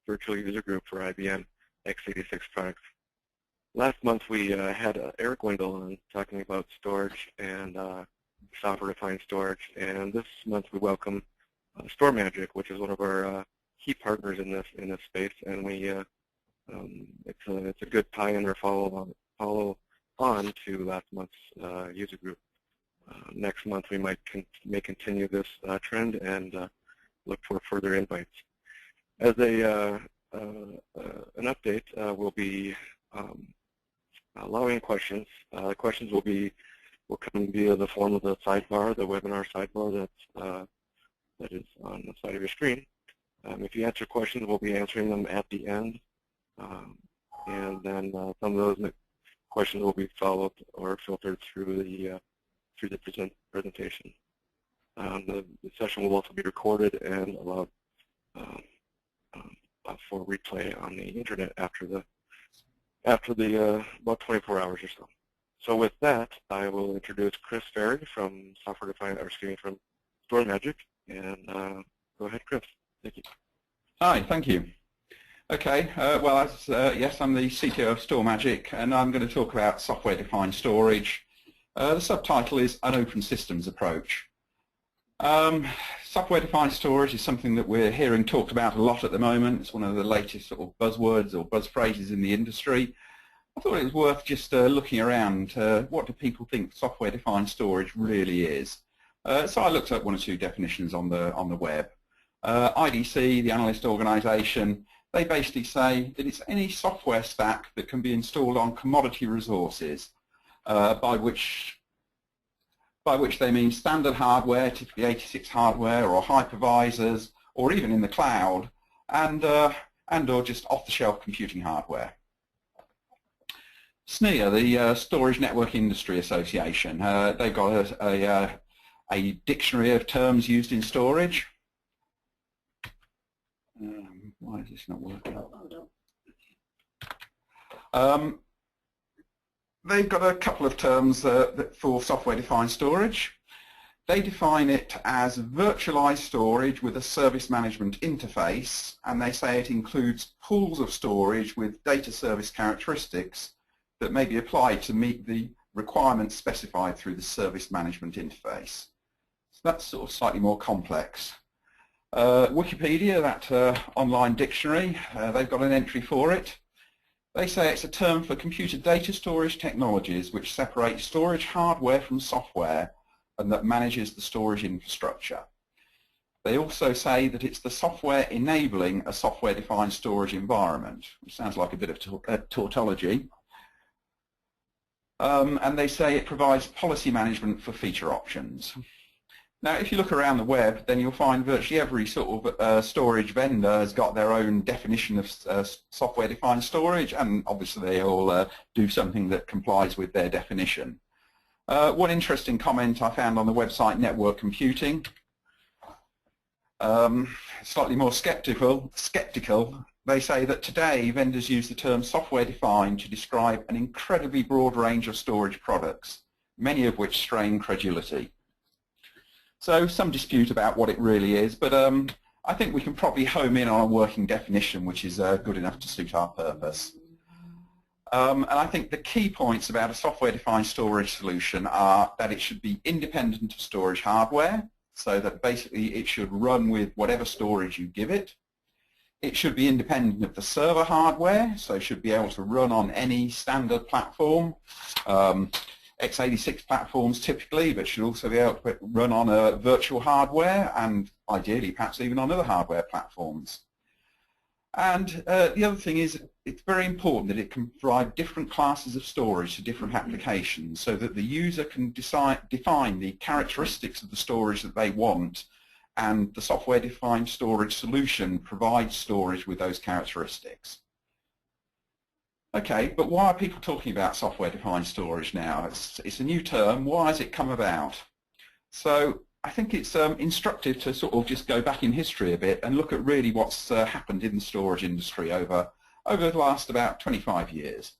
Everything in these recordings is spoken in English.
virtual user group for IBM x86 products. Last month we had Eric Wendell on talking about storage and software-defined storage, and this month we welcome StorMagic, which is one of our key partners in this space, and we it's a good tie-in or follow on to last month's user group. Next month we may continue this trend and look for further invites. As an update, we'll be allowing questions. Questions will come via the form of the sidebar, the webinar sidebar that is on the side of your screen. If you answer questions, we'll be answering them at the end, and then some of those questions will be followed or filtered through the presentation. The session will also be recorded and allowed for replay on the internet after the about 24 hours or so. So with that, I will introduce Chris Ferry from from StorMagic, and go ahead, Chris. Thank you. Hi, thank you. Okay, well, yes, I'm the CTO of StorMagic, and I'm going to talk about software-defined storage. The subtitle is An Open Systems Approach. Software-defined storage is something that we're hearing talked about a lot at the moment. It's one of the latest sort of buzzwords or buzz phrases in the industry. I thought it was worth just looking around. What do people think software-defined storage really is? So I looked up one or two definitions on the web. IDC, the analyst organisation, they basically say that it's any software stack that can be installed on commodity resources, by which they mean standard hardware, typically 86 hardware or hypervisors, or even in the cloud, and or just off-the-shelf computing hardware. SNIA, the Storage Network Industry Association, they've got a dictionary of terms used in storage. Why is this not working? They've got a couple of terms for software-defined storage. They define it as virtualized storage with a service management interface, and they say it includes pools of storage with data service characteristics that may be applied to meet the requirements specified through the service management interface. So that's sort of slightly more complex. Wikipedia, that online dictionary, they've got an entry for it. They say it's a term for computer data storage technologies which separate storage hardware from software and that manages the storage infrastructure. They also say that it's the software enabling a software-defined storage environment, which sounds like a bit of tautology. And they say it provides policy management for feature options. Now, if you look around the web, then you'll find virtually every sort of storage vendor has got their own definition of software-defined storage, and obviously they all do something that complies with their definition. One interesting comment I found on the website Network Computing, slightly more skeptical, they say that today vendors use the term software-defined to describe an incredibly broad range of storage products, many of which strain credulity. So some dispute about what it really is, but I think we can probably home in on a working definition which is good enough to suit our purpose. And I think the key points about a software-defined storage solution are that it should be independent of storage hardware, so that basically it should run with whatever storage you give it. It should be independent of the server hardware, so it should be able to run on any standard platform. x86 platforms typically, but should also be able to run on a virtual hardware and ideally perhaps even on other hardware platforms. And the other thing is it's very important that it can provide different classes of storage to different applications so that the user can define the characteristics of the storage that they want, and the software-defined storage solution provides storage with those characteristics. Okay, but why are people talking about software-defined storage now? It's a new term. Why has it come about? So I think it's instructive to sort of just go back in history a bit and look at really what's happened in the storage industry over the last about 25 years.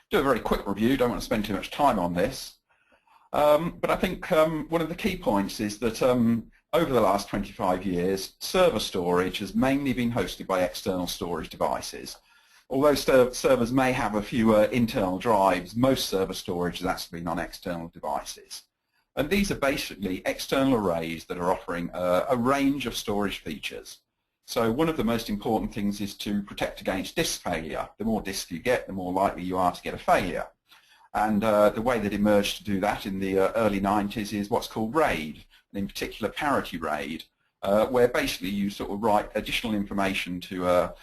Do a very quick review, don't want to spend too much time on this. But I think one of the key points is that over the last 25 years, server storage has mainly been hosted by external storage devices. Although servers may have a few internal drives, most server storage has actually been on external devices. And these are basically external arrays that are offering a range of storage features. So one of the most important things is to protect against disk failure. The more disks you get, the more likely you are to get a failure. And the way that emerged to do that in the early 90s is what's called RAID, and in particular parity RAID, where basically you sort of write additional information to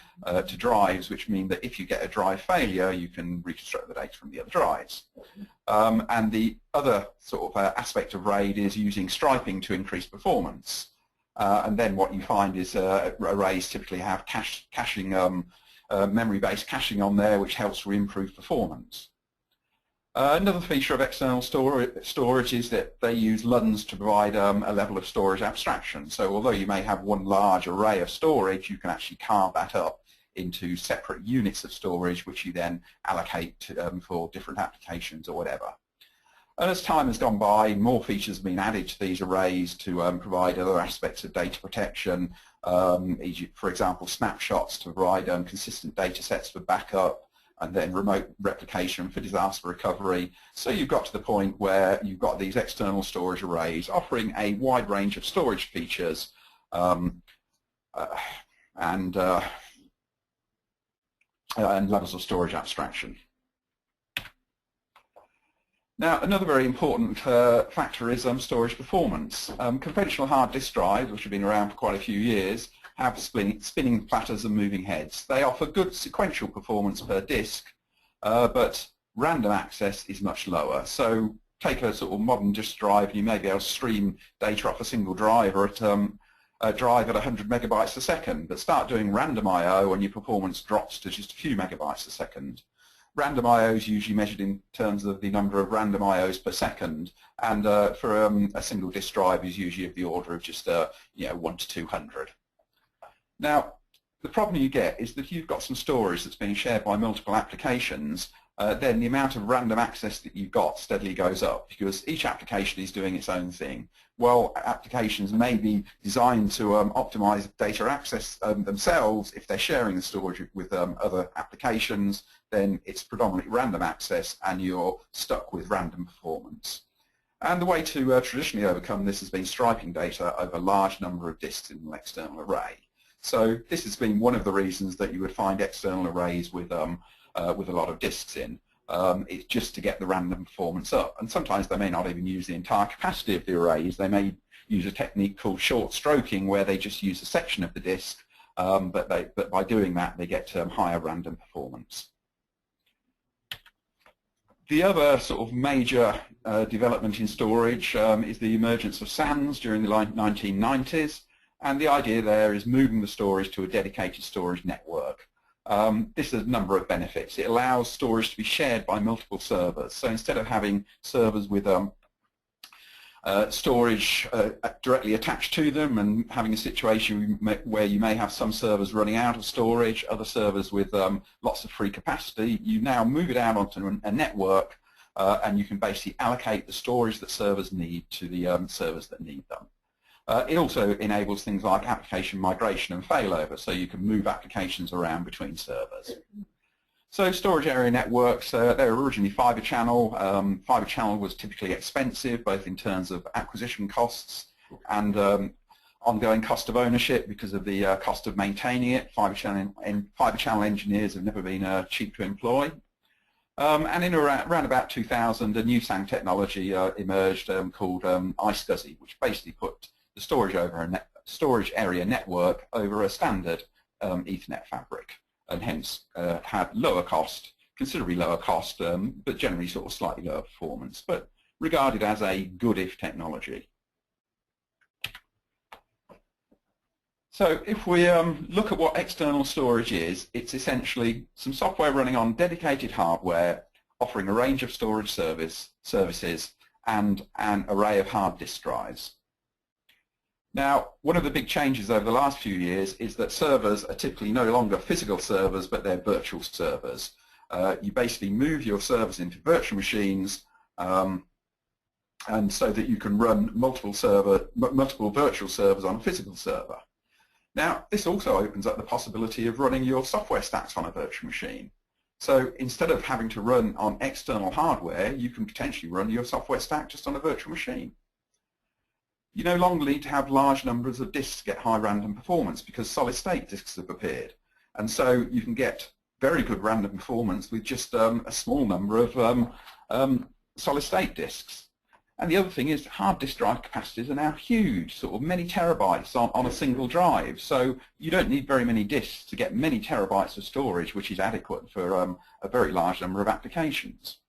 drives, which mean that if you get a drive failure, you can reconstruct the data from the other drives. And the other sort of aspect of RAID is using striping to increase performance. And then what you find is arrays typically have caching, memory-based caching on there, which helps to improve performance. Another feature of external storage is that they use LUNs to provide a level of storage abstraction. So although you may have one large array of storage, you can actually carve that up into separate units of storage, which you then allocate for different applications or whatever. And as time has gone by, more features have been added to these arrays to provide other aspects of data protection, for example, snapshots to provide consistent data sets for backup, and then remote replication for disaster recovery. So you've got to the point where you've got these external storage arrays offering a wide range of storage features and levels of storage abstraction. Now, another very important factor is storage performance. Conventional hard disk drives, which have been around for quite a few years, have spinning platters and moving heads. They offer good sequential performance per disk, but random access is much lower. So take a sort of modern disk drive and you may be able to stream data off a single drive or at a drive at 100 megabytes a second, but start doing random I/O and your performance drops to just a few megabytes a second. Random I/O is usually measured in terms of the number of random I/Os per second, and for a single disk drive is usually of the order of just 1 to 200. Now, the problem you get is that if you've got some storage that's being shared by multiple applications, then the amount of random access that you've got steadily goes up because each application is doing its own thing. Well, applications may be designed to optimize data access themselves. If they're sharing the storage with other applications, then it's predominantly random access and you're stuck with random performance. And the way to traditionally overcome this has been striping data over a large number of disks in an external array. So this has been one of the reasons that you would find external arrays with a lot of disks in. It's just to get the random performance up. And sometimes they may not even use the entire capacity of the arrays. They may use a technique called short stroking where they just use a section of the disk, but by doing that they get higher random performance. The other sort of major development in storage is the emergence of SANs during the 1990s. And the idea there is moving the storage to a dedicated storage network. This has a number of benefits. It allows storage to be shared by multiple servers. So instead of having servers with storage directly attached to them and having a situation where you may have some servers running out of storage, other servers with lots of free capacity, you now move it out onto a network and you can basically allocate the storage that servers need to the servers that need them. It also enables things like application migration and failover, so you can move applications around between servers. So storage area networks, they were originally fiber channel. Fiber channel was typically expensive, both in terms of acquisition costs and ongoing cost of ownership because of the cost of maintaining it. Fiber channel engineers have never been cheap to employ. And in around about 2000, a new SAN technology emerged called iSCSI, which basically put the storage area network over a standard Ethernet fabric, and hence had lower cost, considerably lower cost, but generally sort of slightly lower performance, but regarded as a good-if technology. So if we look at what external storage is, it's essentially some software running on dedicated hardware, offering a range of storage services and an array of hard disk drives. Now, one of the big changes over the last few years is that servers are typically no longer physical servers, but they're virtual servers. You basically move your servers into virtual machines, and so that you can run multiple virtual servers on a physical server. Now, this also opens up the possibility of running your software stacks on a virtual machine. So instead of having to run on external hardware, you can potentially run your software stack just on a virtual machine. You no longer need to have large numbers of disks to get high random performance because solid-state disks have appeared. And so you can get very good random performance with just a small number of solid-state disks. And the other thing is hard disk drive capacities are now huge, sort of many terabytes on a single drive. So you don't need very many disks to get many terabytes of storage, which is adequate for a very large number of applications.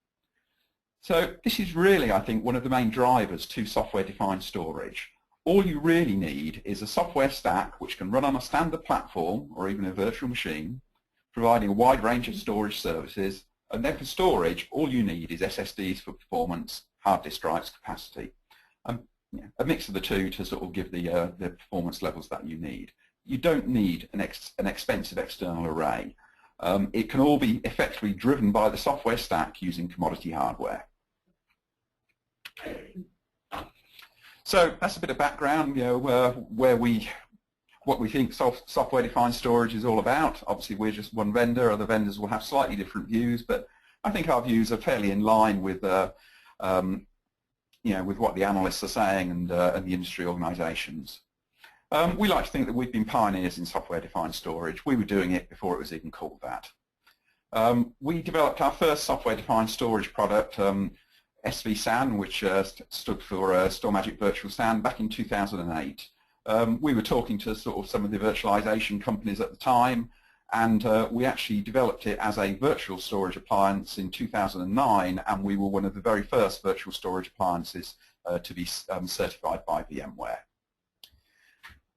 So this is really, I think, one of the main drivers to software-defined storage. All you really need is a software stack which can run on a standard platform or even a virtual machine, providing a wide range of storage services. And then for storage, all you need is SSDs for performance, hard disk drives capacity, a mix of the two to sort of give the performance levels that you need. You don't need an expensive external array. It can all be effectively driven by the software stack using commodity hardware. So that's a bit of background, what we think software-defined storage is all about. Obviously, we're just one vendor. Other vendors will have slightly different views, but I think our views are fairly in line with with what the analysts are saying and the industry organisations. We like to think that we've been pioneers in software-defined storage. We were doing it before it was even called that. We developed our first software-defined storage product, SvSAN, which stood for StorMagic SvSAN, back in 2008. We were talking to sort of some of the virtualization companies at the time, and we actually developed it as a virtual storage appliance in 2009, and we were one of the very first virtual storage appliances to be certified by VMware.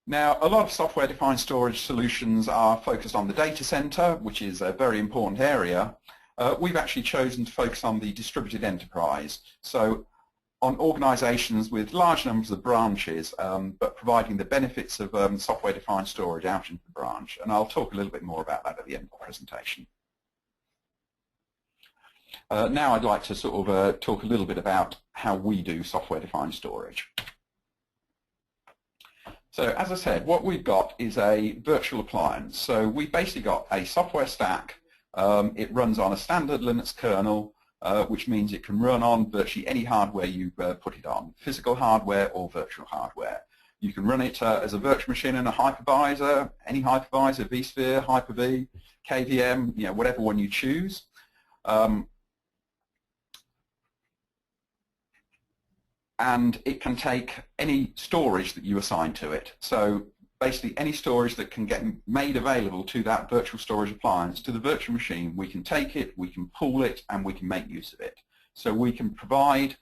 Now, a lot of software-defined storage solutions are focused on the data center, which is a very important area. We've actually chosen to focus on the distributed enterprise, so on organizations with large numbers of branches, but providing the benefits of software-defined storage out into the branch. And I'll talk a little bit more about that at the end of the presentation. Now I'd like to sort of talk a little bit about how we do software-defined storage. So as I said, what we've got is a virtual appliance. So we've basically got a software stack. It runs on a standard Linux kernel, which means it can run on virtually any hardware you put it on, physical hardware or virtual hardware. You can run it as a virtual machine in a hypervisor, any hypervisor, vSphere, Hyper-V, KVM, whatever one you choose. And it can take any storage that you assign to it. So basically any storage that can get made available to that virtual storage appliance, to the virtual machine, we can take it, we can pool it, and we can make use of it. So we can provide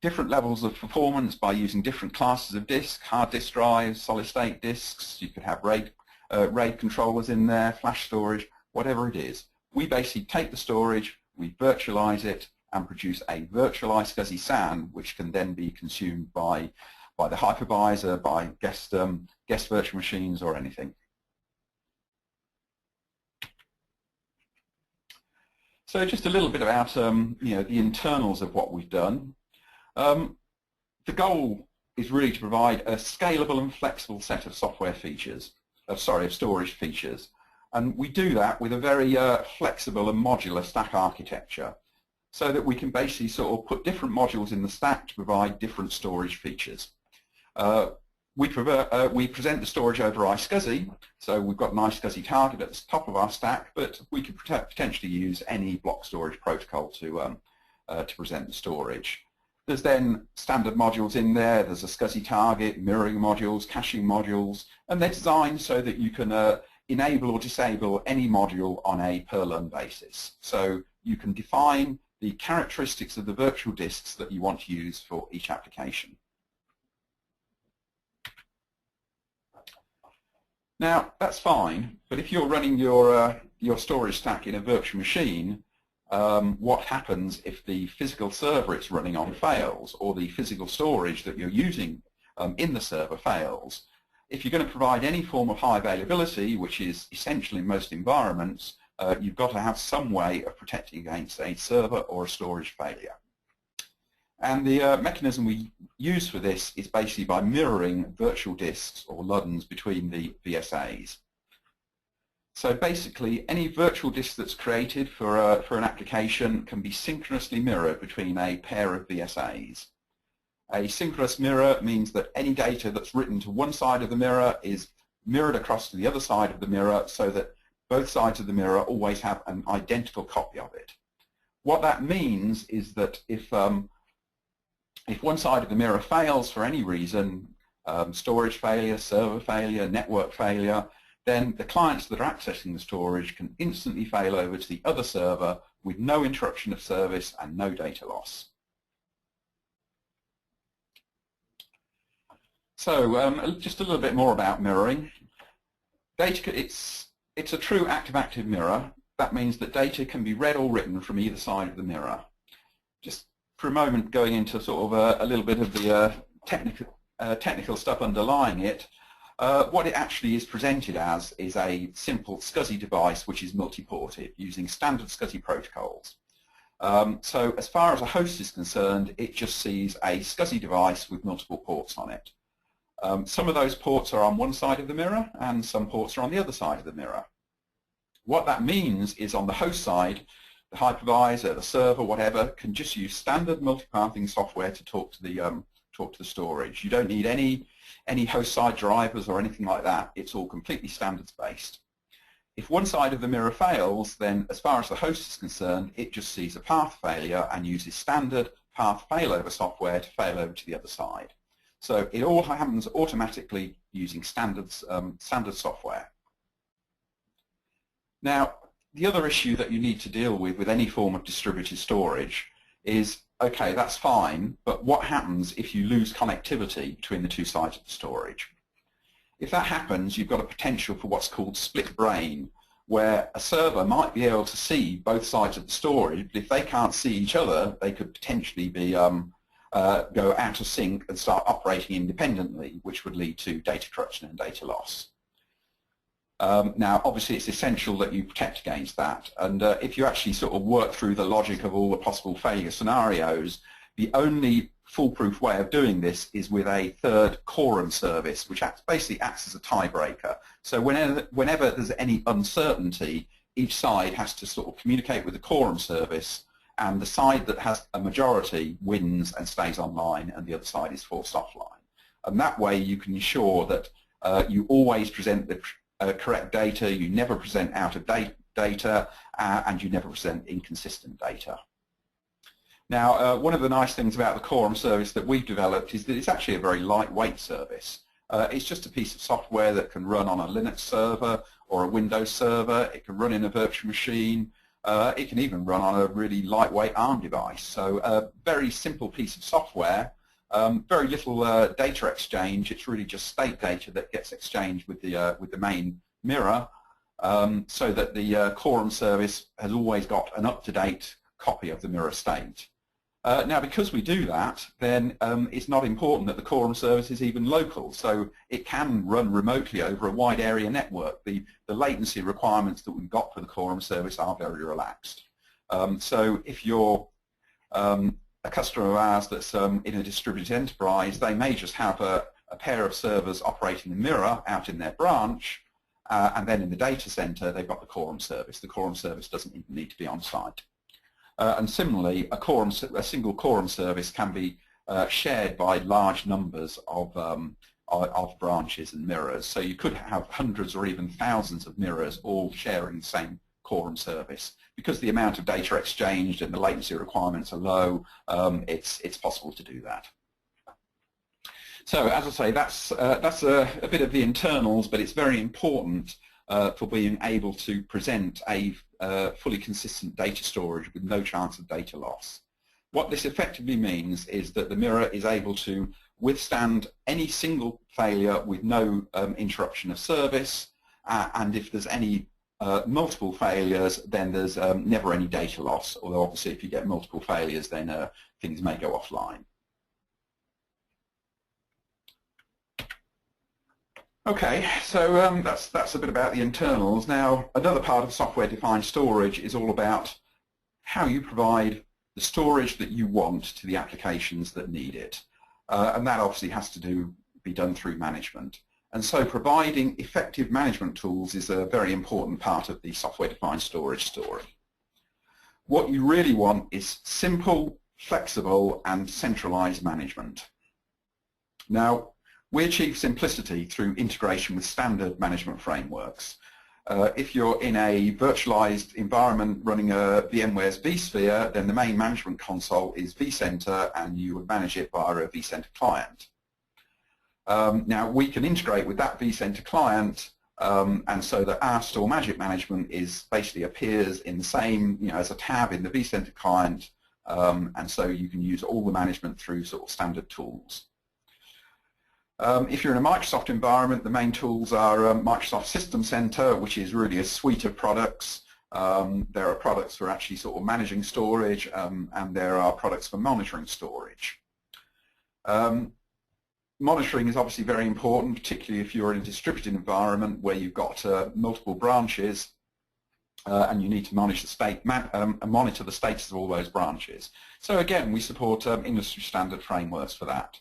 different levels of performance by using different classes of disk, hard disk drives, solid-state disks. You could have RAID controllers in there, flash storage, whatever it is. We basically take the storage, we virtualize it, and produce a virtualized SvSAN, which can then be consumed by the hypervisor, by guest virtual machines, or anything. So just a little bit about the internals of what we've done. The goal is really to provide a scalable and flexible set of software features, of storage features, and we do that with a very flexible and modular stack architecture, so that we can basically sort of put different modules in the stack to provide different storage features. We present the storage over iSCSI, so we've got an iSCSI target at the top of our stack, but we could potentially use any block storage protocol to present the storage. There's then standard modules in there. There's a SCSI target, mirroring modules, caching modules, and they're designed so that you can enable or disable any module on a per-learn basis. So you can define the characteristics of the virtual disks that you want to use for each application. Now, that's fine, but if you're running your storage stack in a virtual machine, what happens if the physical server it's running on fails, or the physical storage that you're using in the server fails? If you're going to provide any form of high availability, which is essential in most environments, you've got to have some way of protecting against a server or a storage failure. And the mechanism we use for this is basically by mirroring virtual disks or LUDNs between the VSAs. So basically, any virtual disk that's created for an application can be synchronously mirrored between a pair of VSAs. A synchronous mirror means that any data that's written to one side of the mirror is mirrored across to the other side of the mirror so that both sides of the mirror always have an identical copy of it. What that means is that if one side of the mirror fails for any reason, storage failure, server failure, network failure, then the clients that are accessing the storage can instantly fail over to the other server with no interruption of service and no data loss. So just a little bit more about mirroring. It's a true active-active mirror. That means that data can be read or written from either side of the mirror. Just for a moment, going into sort of a little bit of the technical stuff underlying it, what it actually is presented as is a simple SCSI device which is multi-ported using standard SCSI protocols. So as far as a host is concerned, it just sees a SCSI device with multiple ports on it. Some of those ports are on one side of the mirror and some ports are on the other side of the mirror. What that means is on the host side, the hypervisor, the server, whatever, can just use standard multipathing software to talk to the storage. You don't need any host side drivers or anything like that. It's all completely standards based. If one side of the mirror fails, then as far as the host is concerned, it just sees a path failure and uses standard path failover software to fail over to the other side. So it all happens automatically using standard software. Now, the other issue that you need to deal with any form of distributed storage is, okay, that's fine, but what happens if you lose connectivity between the two sides of the storage? If that happens, you've got a potential for what's called split brain, where a server might be able to see both sides of the storage, but if they can't see each other, they could potentially be go out of sync and start operating independently, which would lead to data corruption and data loss. Now, obviously, it's essential that you protect against that. And if you actually sort of work through the logic of all the possible failure scenarios, the only foolproof way of doing this is with a third quorum service, which basically acts as a tiebreaker. So whenever there's any uncertainty, each side has to sort of communicate with the quorum service, and the side that has a majority wins and stays online, and the other side is forced offline. And that way you can ensure that you always present the correct data, you never present out of date data, and you never present inconsistent data. Now, one of the nice things about the quorum service that we've developed is that it's actually a very lightweight service. It's just a piece of software that can run on a Linux server or a Windows server. It can run in a virtual machine. It can even run on a really lightweight ARM device. So a very simple piece of software, very little data exchange. It's really just state data that gets exchanged with the main mirror, so that the quorum service has always got an up-to-date copy of the mirror state. Now, because we do that, then it's not important that the quorum service is even local, so it can run remotely over a wide area network. The latency requirements that we've got for the quorum service are very relaxed. So if you're a customer of ours that's in a distributed enterprise, they may just have a pair of servers operating the mirror out in their branch, and then in the data center they've got the quorum service. The quorum service doesn't even need to be on site. And similarly, a single quorum service can be shared by large numbers of branches and mirrors. So you could have hundreds or even thousands of mirrors all sharing the same quorum service. Because the amount of data exchanged and the latency requirements are low, it's possible to do that. So as I say, that's a bit of the internals, but it's very important for being able to present a fully consistent data storage with no chance of data loss. What this effectively means is that the mirror is able to withstand any single failure with no interruption of service, and if there's any multiple failures, then there's never any data loss, although obviously if you get multiple failures, then things may go offline. Okay, so that's a bit about the internals. Now, another part of software-defined storage is all about how you provide the storage that you want to the applications that need it. And that obviously has to be done through management. And so providing effective management tools is a very important part of the software-defined storage story. What you really want is simple, flexible, and centralized management. Now, we achieve simplicity through integration with standard management frameworks. If you're in a virtualized environment running a VMware's vSphere, then the main management console is vCenter, and you would manage it via a vCenter client. Now, we can integrate with that vCenter client, and so that our StorMagic management basically appears in the same, as a tab in the vCenter client, and so you can use all the management through sort of standard tools. If you're in a Microsoft environment, the main tools are Microsoft System Center, which is really a suite of products. There are products for actually sort of managing storage, and there are products for monitoring storage. Monitoring is obviously very important, particularly if you're in a distributed environment where you've got multiple branches, and you need to monitor the status of all those branches. So again, we support industry standard frameworks for that.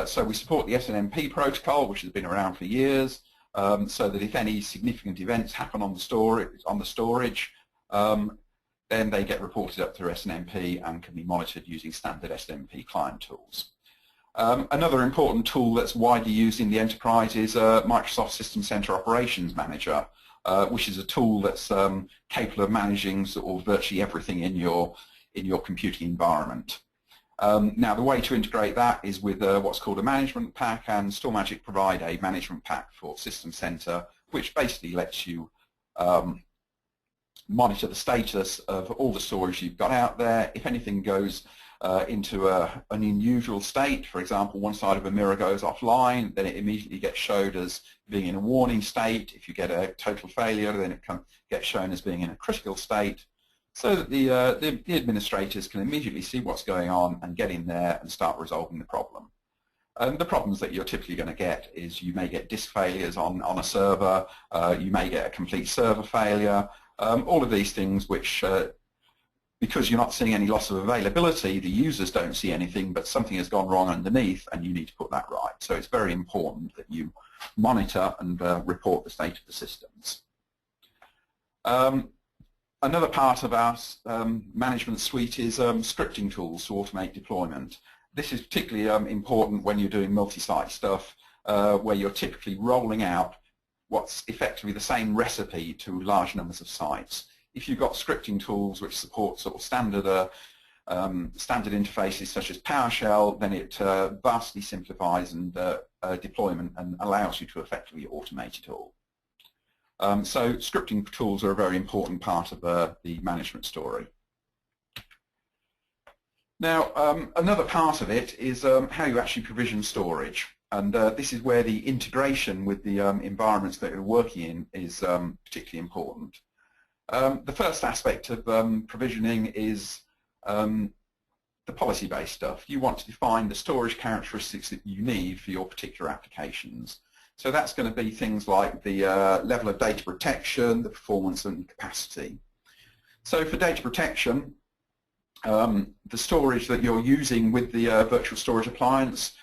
So we support the SNMP protocol, which has been around for years, so that if any significant events happen on the storage, then they get reported up through SNMP and can be monitored using standard SNMP client tools. Another important tool that's widely used in the enterprise is Microsoft System Center Operations Manager, which is a tool that's capable of managing sort of virtually everything in your computing environment. Now, the way to integrate that is with what's called a management pack, and StorMagic provide a management pack for System Center, which basically lets you monitor the status of all the storage you've got out there. If anything goes into an unusual state, for example, one side of a mirror goes offline, then it immediately gets showed as being in a warning state. If you get a total failure, then it can get shown as being in a critical state, so that the administrators can immediately see what's going on and get in there and start resolving the problem. And the problems that you're typically going to get is you may get disk failures on a server, you may get a complete server failure, all of these things which, because you're not seeing any loss of availability, the users don't see anything, but something has gone wrong underneath and you need to put that right. So it's very important that you monitor and report the state of the systems. Another part of our management suite is scripting tools to automate deployment. This is particularly important when you're doing multi-site stuff, where you're typically rolling out what's effectively the same recipe to large numbers of sites. If you've got scripting tools which support sort of standard interfaces such as PowerShell, then it vastly simplifies deployment and allows you to effectively automate it all. So scripting tools are a very important part of the management story. Now, another part of it is how you actually provision storage, and this is where the integration with the environments that you're working in is particularly important. The first aspect of provisioning is the policy-based stuff. You want to define the storage characteristics that you need for your particular applications. So that's going to be things like the level of data protection, the performance and capacity. So for data protection, the storage that you're using with the virtual storage appliance,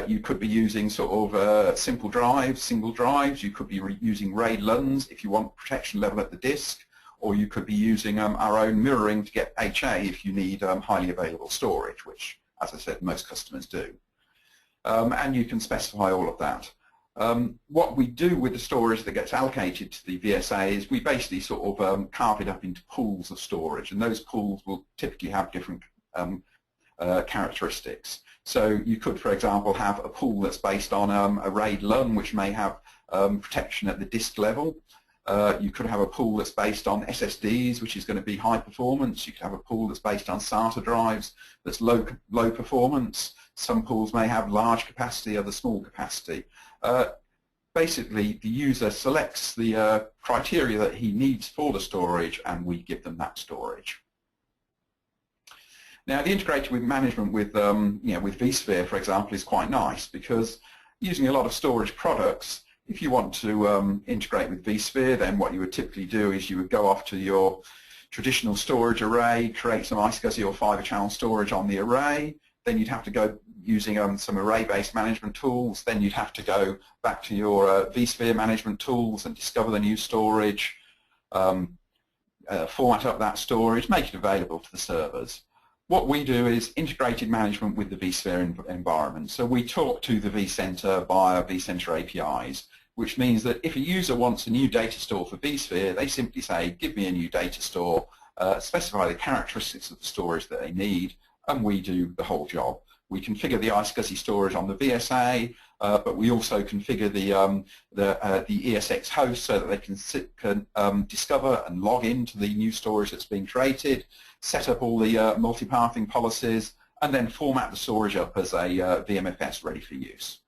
you could be using sort of simple drives, single drives. You could be using RAID LUNs if you want protection level at the disk, or you could be using our own mirroring to get HA if you need highly available storage, which, as I said, most customers do. And you can specify all of that. What we do with the storage that gets allocated to the VSA is we basically sort of carve it up into pools of storage, and those pools will typically have different characteristics. So you could, for example, have a pool that's based on a RAID LUN, which may have protection at the disk level. You could have a pool that's based on SSDs, which is going to be high performance. You could have a pool that's based on SATA drives that's low performance. Some pools may have large capacity, other small capacity. Basically, the user selects the criteria that he needs for the storage, and we give them that storage. Now, the integrated with management with with vSphere, for example, is quite nice, because using a lot of storage products, if you want to integrate with vSphere, then what you would typically do is you would go off to your traditional storage array, create some iSCSI or fiber channel storage on the array. Then you'd have to go using some array-based management tools. Then you'd have to go back to your vSphere management tools and discover the new storage, format up that storage, make it available to the servers. What we do is integrated management with the vSphere environment. So we talk to the vCenter via vCenter APIs, which means that if a user wants a new data store for vSphere, they simply say, give me a new data store, specify the characteristics of the storage that they need, and we do the whole job. We configure the iSCSI storage on the VSA, but we also configure the ESX host so that they can discover and log into the new storage that's being created, set up all the multi-pathing policies, and then format the storage up as a VMFS ready for use.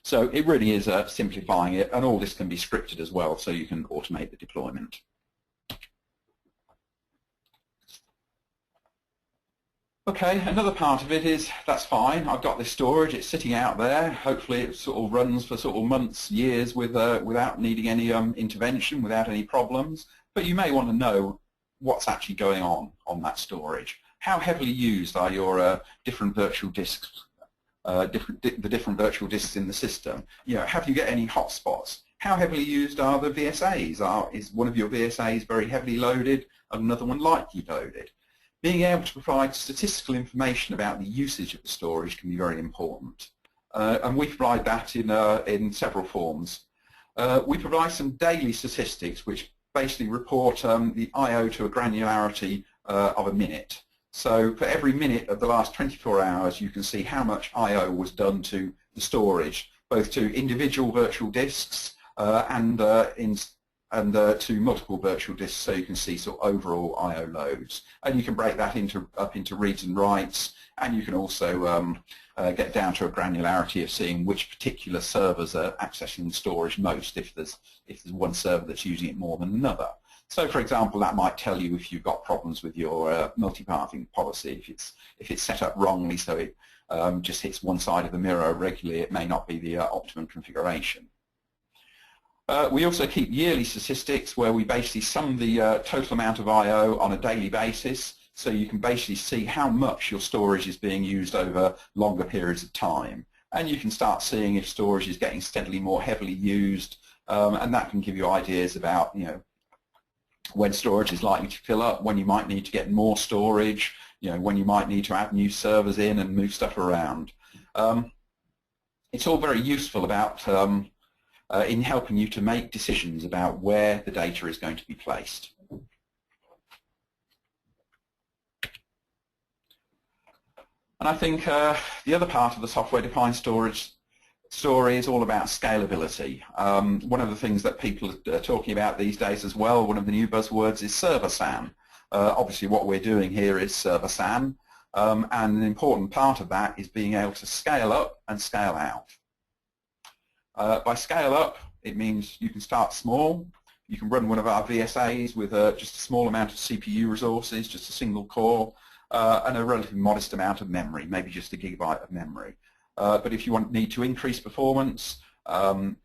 So it really is simplifying it, and all this can be scripted as well, so you can automate the deployment. Okay, another part of it is, that's fine, I've got this storage, it's sitting out there, hopefully it sort of runs for sort of months, years without needing any intervention, without any problems, but you may want to know what's actually going on that storage. How heavily used are your different virtual disks, the different virtual disks in the system? You know, have you got any hotspots? How heavily used are the VSAs? Is one of your VSAs very heavily loaded and another one lightly loaded? Being able to provide statistical information about the usage of the storage can be very important. And we provide that in several forms. We provide some daily statistics which basically report the I/O to a granularity of a minute. So for every minute of the last 24 hours, you can see how much I/O was done to the storage, both to individual virtual disks and to multiple virtual disks, so you can see sort of overall I/O loads. And you can break that up into reads and writes, and you can also get down to a granularity of seeing which particular servers are accessing the storage most, if there's one server that's using it more than another. So, for example, that might tell you if you've got problems with your multi-pathing policy. If it's set up wrongly, so it just hits one side of the mirror regularly, it may not be the optimum configuration. We also keep yearly statistics where we basically sum the total amount of I/O on a daily basis, so you can basically see how much your storage is being used over longer periods of time. And you can start seeing if storage is getting steadily more heavily used, and that can give you ideas about, you know, when storage is likely to fill up, when you might need to get more storage, you know, when you might need to add new servers in and move stuff around. It's all very useful about in helping you to make decisions about where the data is going to be placed. And I think the other part of the software-defined storage story is all about scalability. One of the things that people are talking about these days as well, one of the new buzzwords, is SvSAN. Obviously what we're doing here is SvSAN, and an important part of that is being able to scale up and scale out. By scale up, it means you can start small. You can run one of our VSAs with just a small amount of CPU resources, just a single core, and a relatively modest amount of memory, maybe just a gigabyte of memory. But if you need to increase performance, you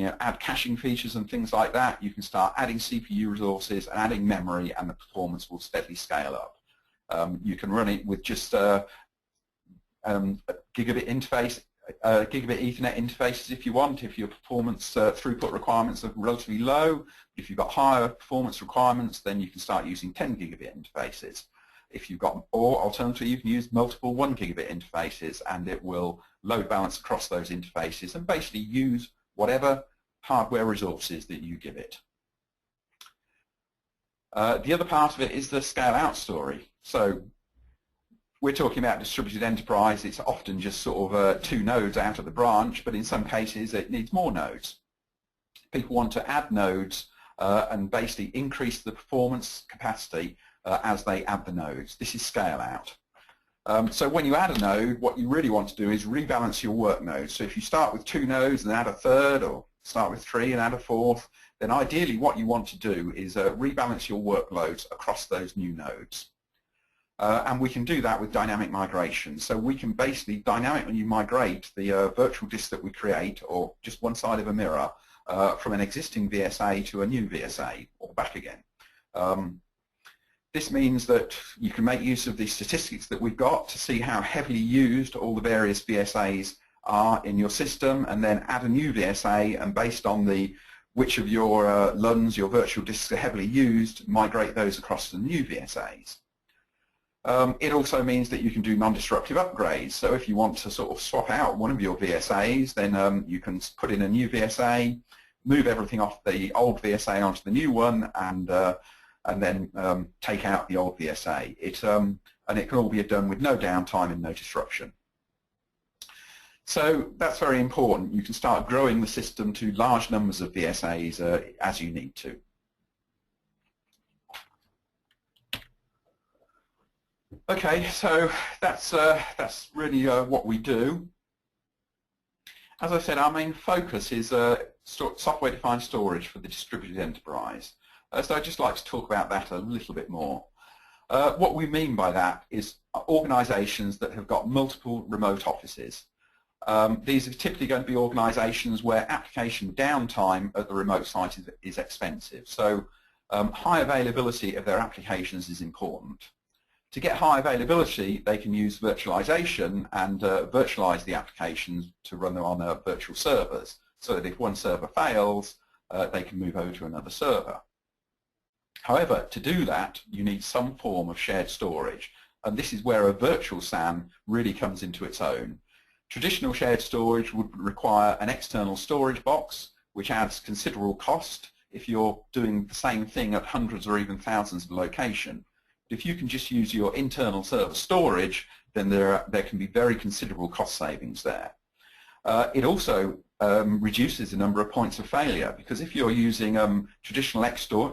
know, add caching features and things like that, you can start adding CPU resources and adding memory, and the performance will steadily scale up. You can run it with just a gigabit interface, gigabit Ethernet interfaces if you want, if your performance throughput requirements are relatively low. If you've got higher performance requirements, then you can start using 10 gigabit interfaces. If you've got, or alternatively, you can use multiple 1 gigabit interfaces, and it will load balance across those interfaces and basically use whatever hardware resources that you give it. The other part of it is the scale out story. So we're talking about distributed enterprise. It's often just sort of 2 nodes out of the branch, but in some cases it needs more nodes. People want to add nodes and basically increase the performance capacity as they add the nodes. This is scale out. So when you add a node, what you really want to do is rebalance your work nodes. So if you start with 2 nodes and add a third, or start with 3 and add a fourth, then ideally what you want to do is rebalance your workloads across those new nodes. And we can do that with dynamic migration. So we can basically dynamically migrate the virtual disk that we create, or just one side of a mirror, from an existing VSA to a new VSA, or back again. This means that you can make use of the statistics that we've got to see how heavily used all the various VSAs are in your system, and then add a new VSA, and based on which of your LUNs, your virtual disks, are heavily used, migrate those across to the new VSAs. It also means that you can do non-disruptive upgrades. So if you want to sort of swap out one of your VSAs, then you can put in a new VSA, move everything off the old VSA onto the new one, and then take out the old VSA. And it can all be done with no downtime and no disruption. So that's very important. You can start growing the system to large numbers of VSAs as you need to. Okay, so that's really what we do. As I said, our main focus is software-defined storage for the distributed enterprise. So I'd just like to talk about that a little bit more. What we mean by that is organizations that have got multiple remote offices. These are typically going to be organizations where application downtime at the remote site is expensive. So high availability of their applications is important. To get high availability, they can use virtualization and virtualize the applications to run them on virtual servers, so that if one server fails, they can move over to another server. However, to do that, you need some form of shared storage, and this is where a virtual SAN really comes into its own. Traditional shared storage would require an external storage box, which adds considerable cost if you're doing the same thing at hundreds or even thousands of locations. If you can just use your internal server storage, then there can be very considerable cost savings there. It also reduces the number of points of failure, because if you're using traditional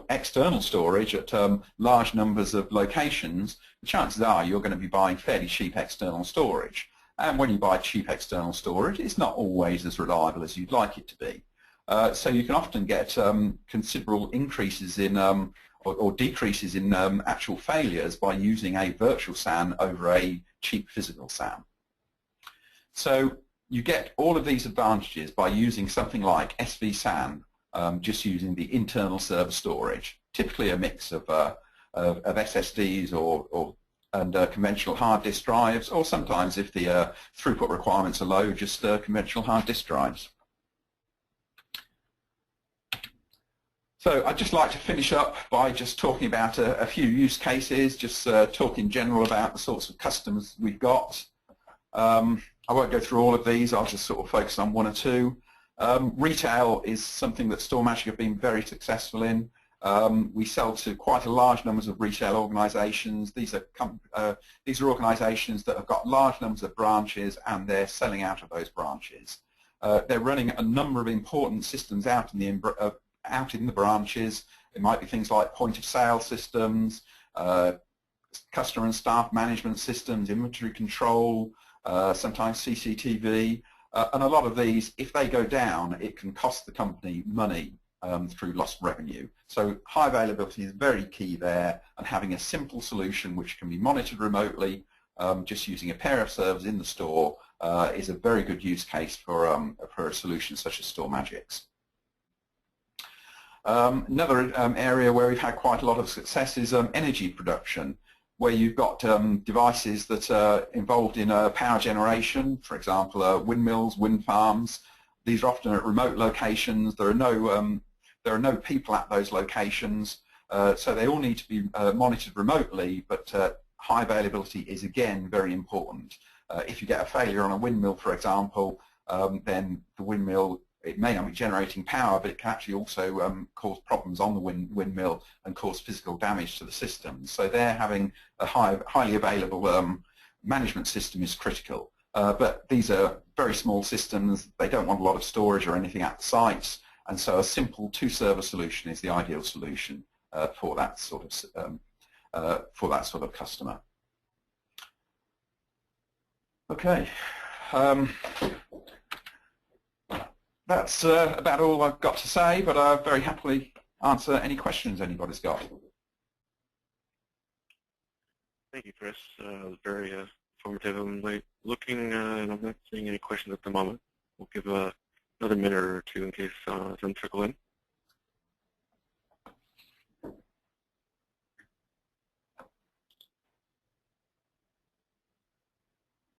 external storage at large numbers of locations, the chances are you're going to be buying fairly cheap external storage. And when you buy cheap external storage, it's not always as reliable as you'd like it to be. So you can often get considerable increases in or decreases in actual failures by using a virtual SAN over a cheap physical SAN. So you get all of these advantages by using something like SvSAN, just using the internal server storage, typically a mix of SSDs and conventional hard disk drives, or sometimes if the throughput requirements are low, just conventional hard disk drives. So I'd just like to finish up by just talking about a few use cases, just talk in general about the sorts of customers we've got. I won't go through all of these, I'll just sort of focus on one or two. Retail is something that StorMagic have been very successful in. We sell to quite a large numbers of retail organizations. These are organizations that have got large numbers of branches, and they're selling out of those branches. They're running a number of important systems out in the branches. It might be things like point of sale systems, customer and staff management systems, inventory control, sometimes CCTV, and a lot of these, if they go down, it can cost the company money through lost revenue. So high availability is very key there, and having a simple solution which can be monitored remotely, just using a pair of servers in the store, is a very good use case for a solution such as StorMagic's. Another area where we've had quite a lot of success is energy production, where you've got devices that are involved in power generation, for example, windmills, wind farms. These are often at remote locations. There are no people at those locations, so they all need to be monitored remotely, but high availability is again very important. If you get a failure on a windmill, for example, then the windmill, it may not be generating power, but it can actually also cause problems on the windmill and cause physical damage to the system. So there, having a highly available management system is critical. But these are very small systems. They don't want a lot of storage or anything at the sites, and so a simple two-server solution is the ideal solution for that sort of customer. Okay. That's about all I've got to say, but I'll very happily answer any questions anybody's got. Thank you, Chris. Very informative. I'm looking, and I'm not seeing any questions at the moment. We'll give another minute or two in case some trickle in.